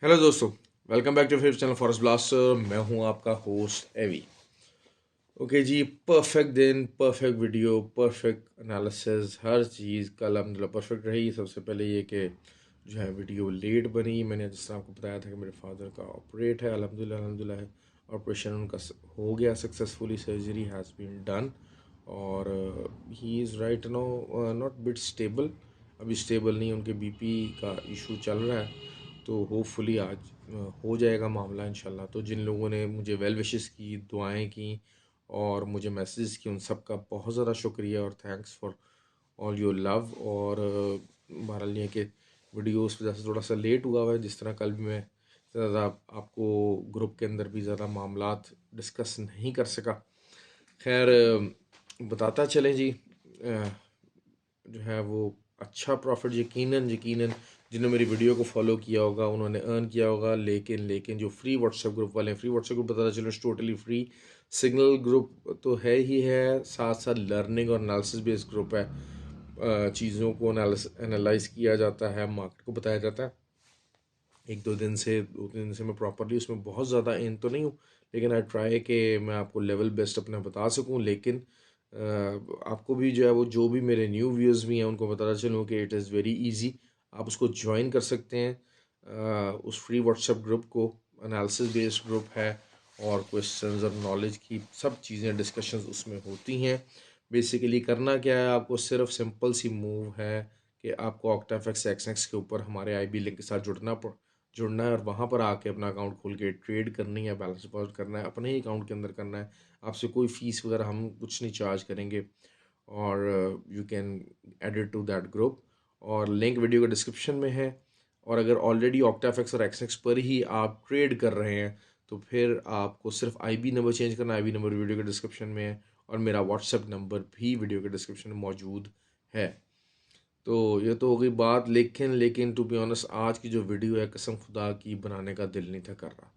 Hello दोस्तों, welcome back to फिर channel forest blaster. मैं हूं आपका होस्ट एवी। ओके जी, परफेक्ट दिन, परफेक्ट वीडियो, परफेक्ट एनालिसिस, हर चीज़ कल अलहमदिल्ला परफेक्ट रही। सबसे पहले ये कि जो है वीडियो लेट बनी। मैंने जिस तरह आपको बताया था कि मेरे फादर का ऑपरेट है, अलहमदिल्ला है। ऑपरेशन उनका हो गया successfully, surgery has been done और he is right now not bit stable. अभी स्टेबल नहीं, उनके बीपी का इशू चल रहा है। तो होपफुली आज हो जाएगा मामला इंशाल्लाह। तो जिन लोगों ने मुझे वेल विशेस की, दुआएं की और मुझे मैसेज की, उन सब का बहुत ज़्यादा शुक्रिया और thanks for all your love. और बहरहाल ये कि वीडियो उस वजह से थोड़ा सा लेट हुआ हुआ है। जिस तरह कल भी मैं ज़्यादा आपको ग्रुप के अंदर भी ज़्यादा मामलात डिस्कस नहीं कर सका। खैर, बताता चलें जी। जो है वो अच्छा प्रॉफिट यकीनन यकीनन जिन्होंने मेरी वीडियो को फॉलो किया होगा उन्होंने अर्न किया होगा। लेकिन जो फ्री व्हाट्सएप ग्रुप वाले हैं, फ्री व्हाट्सएप ग्रुप बताता चलो टोटली फ्री सिग्नल ग्रुप तो है ही है, साथ साथ लर्निंग और एनालिसिस बेस्ड ग्रुप है। चीज़ों को एनालाइज किया जाता है, मार्केट को बताया जाता है। एक दो तीन दिन से मैं प्रॉपरली उसमें बहुत ज़्यादा इन तो नहीं हूँ, लेकिन आई ट्राई कि मैं आपको लेवल बेस्ट अपना बता सकूँ। लेकिन आपको भी जो है वो जो भी मेरे न्यू व्यूज़ भी हैं उनको बताता चलूँ कि इट इज़ वेरी इजी। आप उसको ज्वाइन कर सकते हैं, उस फ्री व्हाट्सएप ग्रुप को। एनालिसिस बेस्ड ग्रुप है और क्वेश्चंस और नॉलेज की सब चीज़ें डिस्कशंस उसमें होती हैं। बेसिकली करना क्या है, आपको सिर्फ सिंपल सी मूव है कि आपको ऑक्टाफेक्स एक्सएक्स के ऊपर हमारे आईबी लिंक के साथ जुड़ना है और वहाँ पर आके अपना अकाउंट खोल के ट्रेड करनी है, बैलेंस डिपॉजिट करना है, अपने ही अकाउंट के अंदर करना है। आपसे कोई फ़ीस वगैरह हम कुछ नहीं चार्ज करेंगे और you can edit to that group. और लिंक वीडियो के डिस्क्रिप्शन में है। और अगर ऑलरेडी ऑक्टाफेक्स और एक्सएक्स पर ही आप ट्रेड कर रहे हैं तो फिर आपको सिर्फ आईबी नंबर चेंज करना है। आईबी नंबर वीडियो के डिस्क्रिप्शन में है और मेरा व्हाट्सएप नंबर भी वीडियो के डिस्क्रिप्शन में मौजूद है। तो ये तो हो गई बात। लेकिन टू बी ऑनेस्ट आज की जो वीडियो है, कसम खुदा की बनाने का दिल नहीं था कर रहा।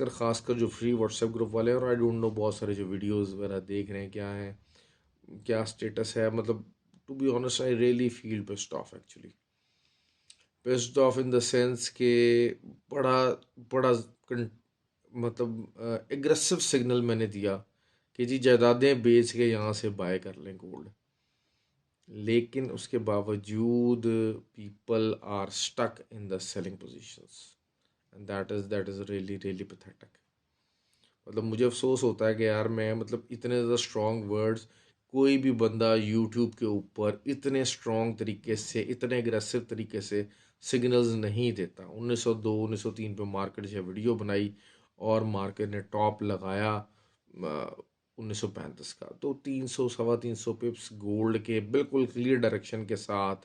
खासकर जो फ्री व्हाट्सएप ग्रुप वाले हैं, और आई डोंट नो बहुत सारे जो वीडियोस वगैरह देख रहे हैं क्या है, क्या स्टेटस है। मतलब to be honest I really feel pissed off actually. Pissed off in the sense के बड़ा बड़ा मतलब एग्रेसिव सिग्नल मैंने दिया कि जी जायदादें बेच के यहाँ से बाय कर लें गोल्ड। लेकिन उसके बावजूद people are stuck in the selling positions and that is really really pathetic. मतलब मुझे अफसोस होता है कि यार मैं मतलब इतने ज़्यादा स्ट्रॉन्ग वर्ड्स कोई भी बंदा यूट्यूब के ऊपर इतने स्ट्रॉन्ग तरीके से, इतने अग्रेसिव तरीके से सिग्नल्स नहीं देता। 1902 1903 पे मार्केट जो वीडियो बनाई और मार्केट ने टॉप लगाया 1935 का। तो 300 सवा 300 पिप्स गोल्ड के बिल्कुल क्लियर डायरेक्शन के साथ,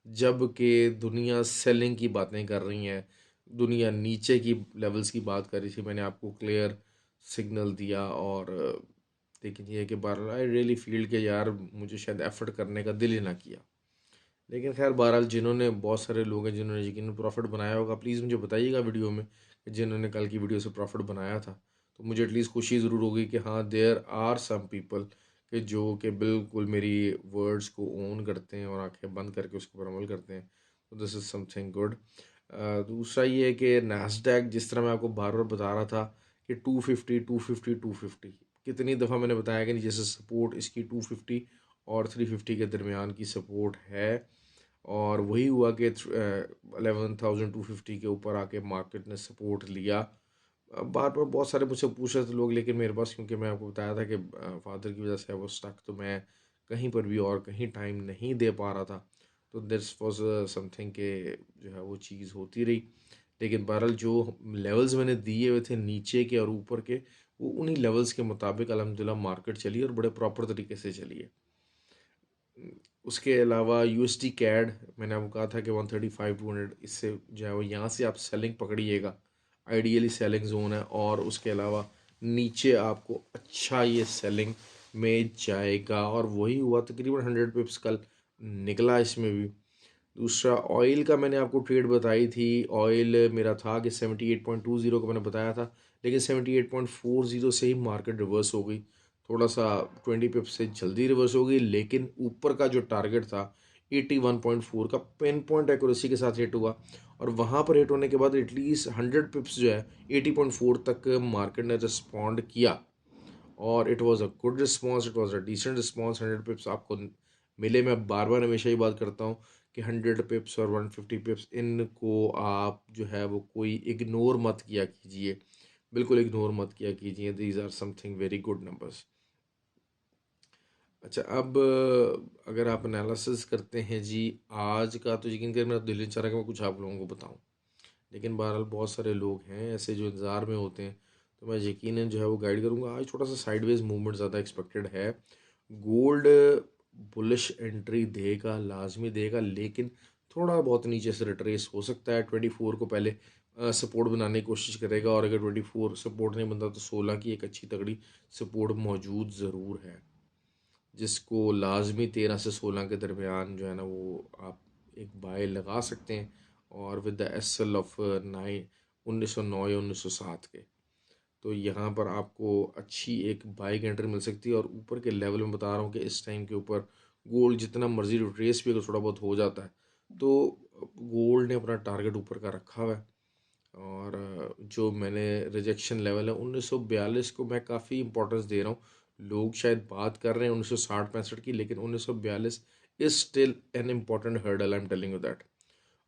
जब कि दुनिया सेलिंग की बातें कर रही हैं, दुनिया नीचे की लेवल्स की बात कर रही थी, मैंने आपको क्लियर सिग्नल दिया। और लेकिन ये है कि बहरहाल आई रियली फील कि यार मुझे शायद एफर्ट करने का दिल ही ना किया। लेकिन खैर बहरहाल जिन्होंने, बहुत सारे लोग हैं जिन्होंने यकीन प्रॉफिट बनाया होगा, प्लीज़ मुझे बताइएगा वीडियो में कि जिन्होंने कल की वीडियो से प्रॉफिट बनाया था। तो मुझे एटलीस्ट खुशी ज़रूर होगी कि हाँ देयर आर सम पीपल कि जो कि बिल्कुल मेरी वर्ड्स को ओन करते हैं और आंखें बंद करके उसके ऊपर अमल करते हैं। तो दिस इज़ समथिंग गुड। दूसरा ये है कि नास्डैक, जिस तरह मैं आपको बार बार बता रहा था कि 250 250 250, कितनी दफ़ा मैंने बताया कि नहीं, जैसे सपोर्ट इसकी 250 और 350 के दरमियान की सपोर्ट है। और वही हुआ कि 11,250 के ऊपर आके मार्केट ने सपोर्ट लिया। बार बार बहुत सारे मुझसे पूछ रहे थे लोग, लेकिन मेरे पास, क्योंकि मैं आपको बताया था कि फादर की वजह से वो स्टक, तो मैं कहीं पर भी और कहीं टाइम नहीं दे पा रहा था। तो दिस वॉज समथिंग के जो है वो चीज़ होती रही। लेकिन बहरहाल जो लेवल्स मैंने दिए हुए थे नीचे के और ऊपर के, वो उन्हीं लेवल्स के मुताबिक अल्हम्दुलिल्लाह मार्केट चली और बड़े प्रॉपर तरीके से चली है। उसके अलावा यूएसडी कैड, मैंने आपको कहा था कि 135 200, इससे जो है वो यहाँ से आप सेलिंग पकड़िएगा, आइडियली सेलिंग जोन है। और उसके अलावा नीचे आपको अच्छा ये सेलिंग में जाएगा और वही हुआ, तकरीबन 100 पिप्स कल निकला इसमें भी। दूसरा ऑयल का मैंने आपको ट्रेड बताई थी। ऑयल मेरा था कि 78.20 का मैंने बताया था, लेकिन 78.40 से ही मार्केट रिवर्स हो गई। थोड़ा सा 20 पिप से जल्दी रिवर्स हो गई, लेकिन ऊपर का जो टारगेट था 81.4 का पिन पॉइंट एक्यूरेसी के साथ हिट हुआ, और वहाँ पर हिट होने के बाद एटलीस्ट 100 पिप्स जो है 80.4 तक मार्केट ने रिस्पॉन्ड किया, और it was a good response, it was a decent response. 100 pips आपको मिले। मैं बार बार हमेशा ही बात करता हूँ कि 100 पिप्स और 150 पिप्स इनको आप जो है वो कोई इग्नोर मत किया कीजिए, बिल्कुल इग्नोर मत किया कीजिए। These are something very good numbers. अच्छा, अब अगर आप एनालिसिस करते हैं जी आज का, तो यकीन करें मेरा दिल नहीं चाह रहा कि मैं कुछ आप लोगों को बताऊं, लेकिन बहरहाल बहुत सारे लोग हैं ऐसे जो इंतज़ार में होते हैं, तो मैं यकीनन जो है वो गाइड करूंगा। आज थोड़ा सा साइडवेज मूवमेंट ज़्यादा एक्सपेक्टेड है। गोल्ड बुलिश एंट्री देगा, लाजमी देगा, लेकिन थोड़ा बहुत नीचे से रिट्रेस हो सकता है। 24 को पहले सपोर्ट बनाने की कोशिश करेगा, और अगर 24 सपोर्ट नहीं बनता तो 16 की एक अच्छी तगड़ी सपोर्ट मौजूद ज़रूर है, जिसको लाजमी 13 से 16 के दरमियान जो है ना वो आप एक बाय लगा सकते हैं, और with the S L of 1909 या 1907 के। तो यहाँ पर आपको अच्छी एक बाइक एंट्री मिल सकती है, और ऊपर के लेवल में बता रहा हूँ कि इस टाइम के ऊपर गोल्ड जितना मर्जी रिट्रेस भी अगर थोड़ा बहुत हो जाता है, तो गोल्ड ने अपना टारगेट ऊपर का रखा हुआ है। और जो मैंने रिजेक्शन लेवल है 1942 को मैं काफ़ी इंपॉर्टेंस दे रहा हूँ। लोग शायद बात कर रहे हैं 1960-65 की, लेकिन 1942 is still an important hurdle, I am telling you that.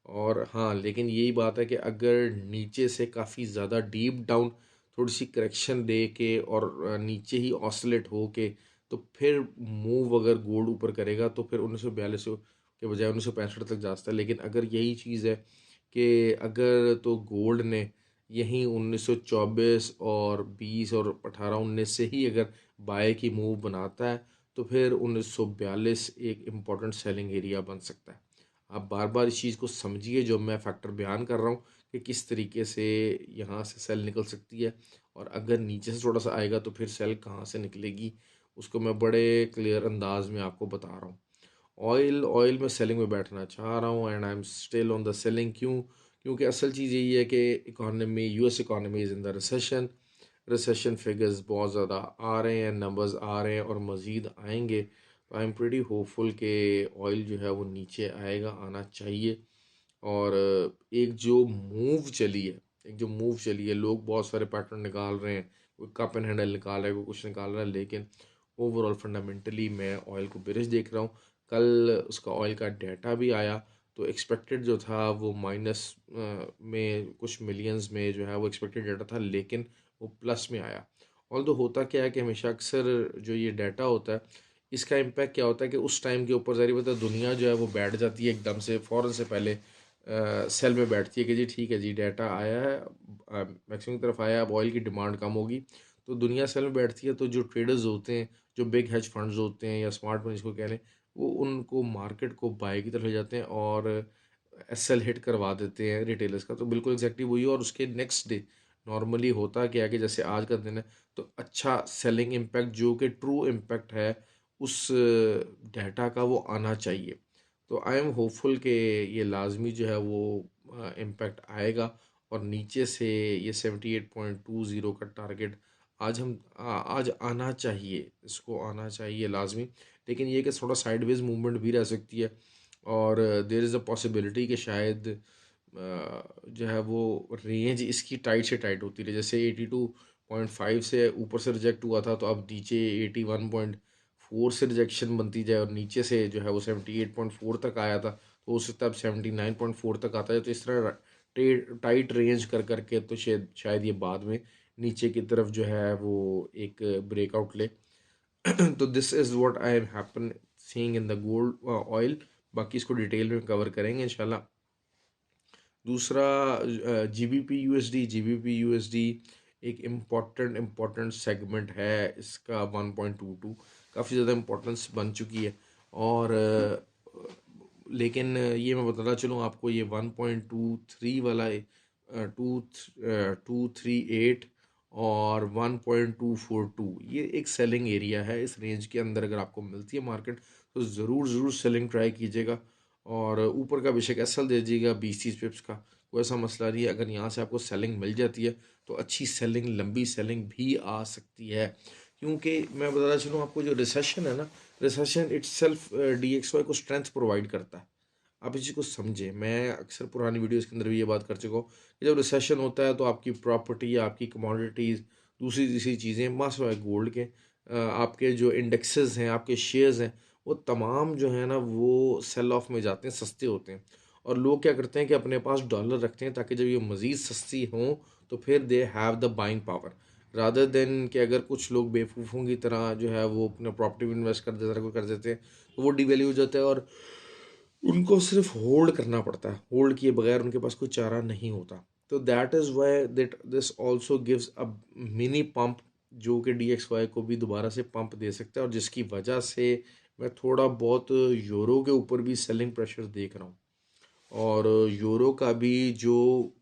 और हाँ, लेकिन यही बात है कि अगर नीचे से काफ़ी ज़्यादा डीप डाउन थोड़ी सी करेक्शन दे के और नीचे ही ऑसिलेट हो के, तो फिर मूव अगर गोल्ड ऊपर करेगा तो फिर 1942 के बजाय 1965 तक जा सकता है। लेकिन अगर यही चीज़ है कि अगर तो गोल्ड ने यहीं 1924 और 20 और 18-19 से ही अगर बाय की मूव बनाता है, तो फिर 1942 एक इम्पॉर्टेंट सेलिंग एरिया बन सकता है। आप बार बार इस चीज़ को समझिए जो मैं फैक्टर बयान कर रहा हूँ कि किस तरीके से यहाँ से सेल निकल सकती है, और अगर नीचे से थोड़ा सा आएगा तो फिर सेल कहाँ से निकलेगी, उसको मैं बड़े क्लियर अंदाज में आपको बता रहा हूँ। ऑयल ऑयल में सेलिंग में बैठना चाह रहा हूँ, and I am still on the selling. क्यों? क्योंकि असल चीज़ यही है कि economy, US economy is in the recession. Recession figures बहुत ज़्यादा आ रहे हैं, नंबर्स आ रहे हैं, और मज़ीद आएंगे। तो आई एम प्रीटी होपफुल के ऑयल जो है वो नीचे आएगा, आना चाहिए। और एक जो मूव चली है, लोग बहुत सारे पैटर्न निकाल रहे हैं, कोई कप एंड हैंडल निकाल रहा है, कोई कुछ निकाल रहा है, लेकिन ओवरऑल फंडामेंटली मैं ऑयल को बेरिश देख रहा हूँ। कल उसका ऑयल का डाटा भी आया, तो एक्सपेक्टेड जो था वो माइनस में कुछ मिलियंस में जो है वो एक्सपेक्टेड डाटा था, लेकिन वो प्लस में आया। ऑल्दो होता क्या है कि हमेशा अक्सर जो ये डाटा होता है, इसका इम्पैक्ट क्या होता है कि उस टाइम के ऊपर ज़ाहिर बात है दुनिया जो है वो बैठ जाती है एकदम से, फ़ौरन से पहले सेल में बैठती है कि जी ठीक है जी, डाटा आया है, मैक्सिमम की तरफ आया है, अब ऑयल की डिमांड कम होगी, तो दुनिया सेल में बैठती है। तो जो ट्रेडर्स होते हैं, जो बिग हेज फंड्स होते हैं या स्मार्ट मनी जिसको कह लें, वो उनको मार्केट को बाय की तरफ ले जाते हैं और एस एल हिट करवा देते हैं रिटेलर्स का। तो बिल्कुल एग्जैक्टली वही है, और उसके नेक्स्ट डे नॉर्मली होता क्या है कि जैसे आज का दिन है, तो अच्छा सेलिंग इम्पैक्ट जो कि ट्रू इम्पैक्ट है उस डाटा का, वो आना चाहिए। तो आई एम होपफुल कि ये लाजमी जो है वो इम्पैक्ट आएगा, और नीचे से ये 78.20 का टारगेट आज आना चाहिए, इसको आना चाहिए लाजमी। लेकिन ये कि थोड़ा साइडवेज मूवमेंट भी रह सकती है, और देर इज़ अ पॉसिबिलिटी कि शायद जो है वो रेंज इसकी टाइट से टाइट होती रहे। जैसे 82.5 से ऊपर से रिजेक्ट हुआ था, तो अब नीचे 81.4 से रिजेक्शन बनती जाए, और नीचे से जो है वो 78.4 तक आया था, तो हो सकता है अब 79.4 तक आता है। तो इस तरह टाइट रेंज कर करके तो शायद ये बाद में नीचे की तरफ जो है वो एक ब्रेकआउट ले। तो this is what I am happen seeing in the gold oil. बाकी इसको डिटेल में कवर करेंगे इंशाल्लाह। दूसरा G B P U S D एक इम्पॉर्टेंट सेगमेंट है इसका। 1.22 काफ़ी ज़्यादा इम्पोर्टेंस बन चुकी है, और लेकिन ये मैं बताना चलूँ आपको, ये 1.23 वाला टू 238 और 1.242 ये एक सेलिंग एरिया है। इस रेंज के अंदर अगर आपको मिलती है मार्केट, तो ज़रूर सेलिंग ट्राई कीजिएगा, और ऊपर का बेशक एसल दे दीजिएगा 20-30 पिप्स का, कोई ऐसा मसला नहीं है। अगर यहाँ से आपको सेलिंग मिल जाती है, तो अच्छी सेलिंग, लंबी सेलिंग भी आ सकती है। क्योंकि मैं बताना चलूँ आपको, जो रिसेशन है ना, रिसेशन इट्सेल्फ DXY को स्ट्रेंथ प्रोवाइड करता है। आप इस चीज़ को समझें। मैं अक्सर पुरानी वीडियोज़ के अंदर भी ये बात कर चुका हूँ कि जब रिसेशन होता है तो आपकी प्रॉपर्टी या आपकी कमोडिटीज़, दूसरी तीसरी चीज़ें मास गोल्ड के आपके जो इंडेक्सेस हैं, आपके शेयर्स हैं, वो तमाम जो है ना वो सेल ऑफ में जाते हैं, सस्ते होते हैं। और लोग क्या करते हैं कि अपने पास डॉलर रखते हैं ताकि जब ये मज़ीद सस्ती हों तो फिर they have the buying power, rather than कि अगर कुछ लोग बेवकूफ़ों की तरह जो है वो अपना प्रॉपर्टी में इन्वेस्ट कर देते हैं, कर देते हैं, तो वो डिवैल्यू हो जाता है और उनको सिर्फ होल्ड करना पड़ता है। होल्ड किए बगैर उनके पास कोई चारा नहीं होता। तो that is why that this also gives a mini pump, जो कि DXY को भी दोबारा से पंप दे सकता है, और जिसकी वजह से मैं थोड़ा बहुत यूरो के ऊपर भी सेलिंग प्रेशर देख रहा हूँ। और यूरो का भी जो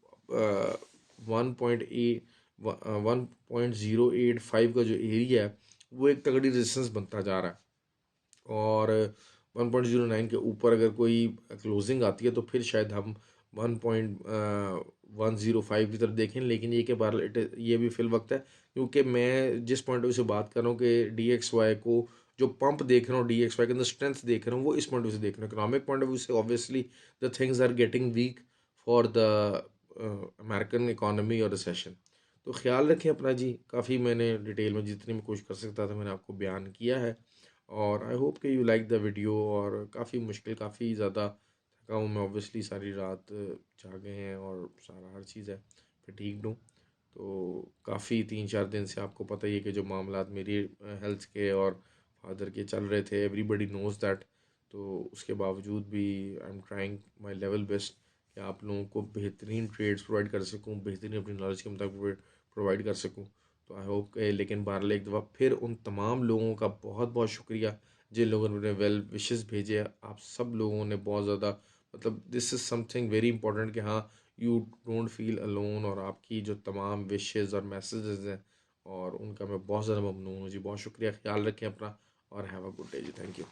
1.085 का जो एरिया है वो एक तगड़ी रेजिस्टेंस बनता जा रहा है। और 1.09 के ऊपर अगर कोई क्लोजिंग आती है तो फिर शायद हम 1.105 की तरफ देखें। लेकिन ये कि बार ये भी फिल वक्त है, क्योंकि मैं जिस पॉइंट ऑफ व्यू से बात कर रहा हूँ कि DXY को जो पंप देख रहा हूँ, DXY के अंदर स्ट्रेंथ देख रहा हूँ, वो इस पॉइंट ऑफ व्यू से देख रहा हूँ। इकोनॉमिक पॉइंट ऑफ व्यू से obviously the things are getting weak for the American economy और रिसेशन। तो ख्याल रखें अपना जी। काफ़ी मैंने डिटेल में जितनी मैं कोशिश कर सकता था मैंने आपको बयान किया है। और आई होप कि यू लाइक द वीडियो। और काफ़ी मुश्किल, काफ़ी ज़्यादा थका हूँ मैं, ऑब्वियसली सारी रात जागे हैं और सारा हर चीज़ है, फिर ठीक दूँ। तो काफ़ी 3-4 दिन से आपको पता ही है कि जो मामलात मेरी हेल्थ के और फादर के चल रहे थे, एवरीबडी नोज़ दैट। तो उसके बावजूद भी I am trying my level best कि आप लोगों को बेहतरीन ट्रेड्स प्रोवाइड कर सकूँ, बेहतरीन अपनी नॉलेज के मुताबिक प्रोवाइड कर सकूँ। तो आई होप के, लेकिन बहरहाल एक दफ़ा फिर उन तमाम लोगों का बहुत बहुत शुक्रिया जिन लोगों ने वेल विशेस भेजे। आप सब लोगों ने बहुत ज़्यादा, मतलब this is something very important कि हाँ, यू डोंट फील अलोन। और आपकी जो तमाम विशेस और मैसेजेस हैं और उनका मैं बहुत ज़्यादा ममनून हूँ जी। बहुत शुक्रिया। ख्याल रखें अपना और हैव अ गुड डे जी। Thank you.